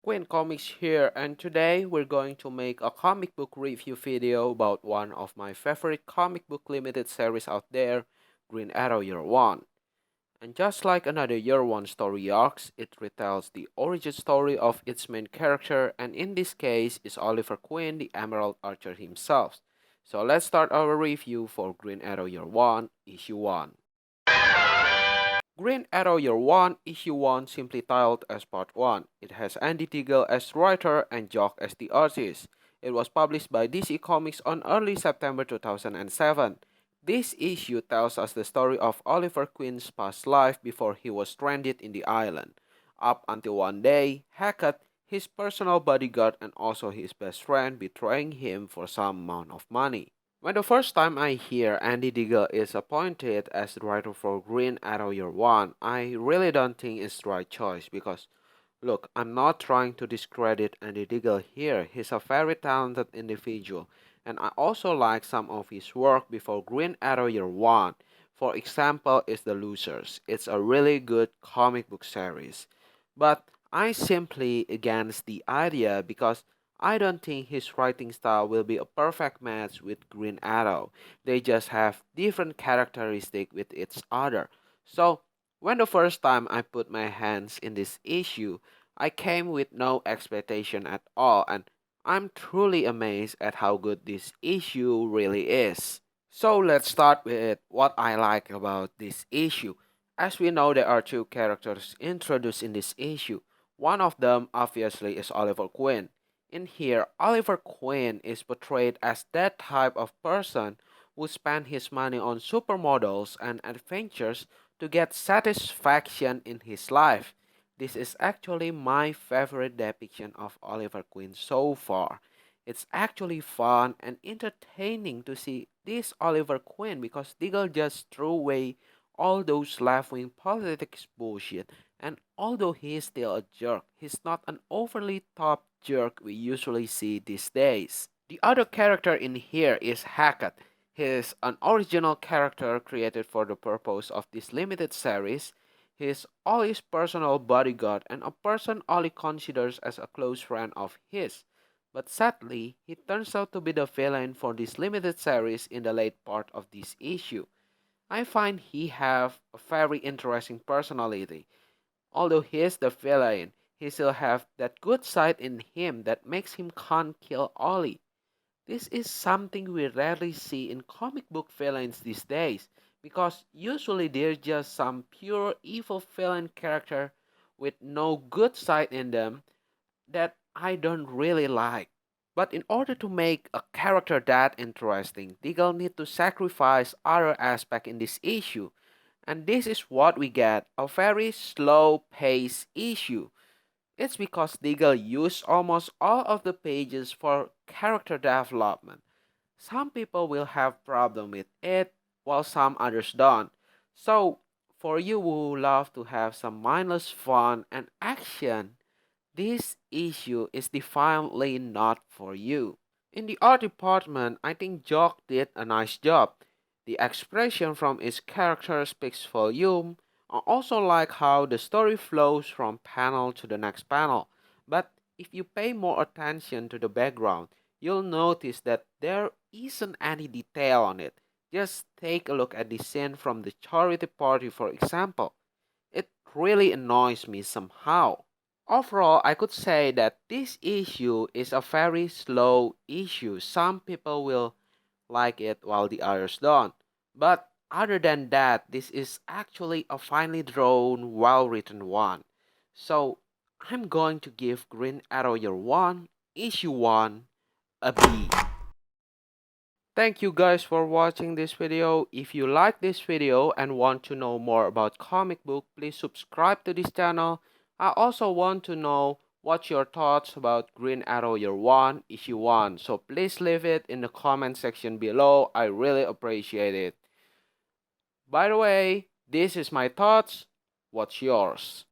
Queen Comics here, and today we're going to make a comic book review video about one of my favorite comic book limited series out there, Green Arrow Year 1. And just like another Year 1 story arcs, it retells the origin story of its main character, and in this case is Oliver Queen, the Emerald Archer himself. So let's start our review for Green Arrow Year 1, Issue 1. Green Arrow Year 1, Issue 1, simply titled as Part 1. It has Andy Diggle as writer and Jock as the artist. It was published by DC Comics on early September 2007. This issue tells us the story of Oliver Queen's past life before he was stranded in the island. Up until one day, Hackett, his personal bodyguard and also his best friend, betraying him for some amount of money. When the first time I hear Andy Diggle is appointed as the writer for Green Arrow Year 1, I really don't think it's the right choice because, look, I'm not trying to discredit Andy Diggle here. He's a very talented individual, and I also like some of his work before Green Arrow Year 1. For example, is The Losers. It's a really good comic book series. But I simply against the idea because I don't think his writing style will be a perfect match with Green Arrow. They just have different characteristics with each other. So, when the first time I put my hands in this issue, I came with no expectation at all, and I'm truly amazed at how good this issue really is. So let's start with what I like about this issue. As we know, there are two characters introduced in this issue. One of them obviously is Oliver Queen. In here, Oliver Queen is portrayed as that type of person who spend his money on supermodels and adventures to get satisfaction in his life. This is actually my favorite depiction of Oliver Queen so far. It's actually fun and entertaining to see this Oliver Queen because Diggle just threw away all those left-wing politics bullshit, and although he is still a jerk, he's not an overly top jerk we usually see these days. The other character in here is Hackett. He is an original character created for the purpose of this limited series. He is Ollie's personal bodyguard and a person Ollie considers as a close friend of his. But sadly, he turns out to be the villain for this limited series in the late part of this issue. I find he have a very interesting personality. Although he is the villain, he still have that good side in him that makes him can't kill Ollie. This is something we rarely see in comic book villains these days, because usually they're just some pure evil villain character with no good side in them that I don't really like. But in order to make a character that interesting, Diggle need to sacrifice other aspect in this issue. And this is what we get, a very slow paced issue. It's because Diggle used almost all of the pages for character development. Some people will have problem with it, while some others don't. So, for you who love to have some mindless fun and action, this issue is definitely not for you. In the art department, I think Jock did a nice job. The expression from his character speaks volume. I also like how the story flows from panel to the next panel. But if you pay more attention to the background, you'll notice that there isn't any detail on it. Just take a look at the scene from the charity party, for example. It really annoys me somehow. Overall, I could say that this issue is a very slow issue. Some people will like it while the others don't. But other than that, this is actually a finely drawn, well written one. So I'm going to give Green Arrow Year 1, Issue 1, a B. Thank you guys for watching this video. If you like this video and want to know more about comic book, please subscribe to this channel. I also want to know what's your thoughts about Green Arrow Year 1, Issue 1. So please leave it in the comment section below. I really appreciate it. By the way, this is my thoughts. What's yours?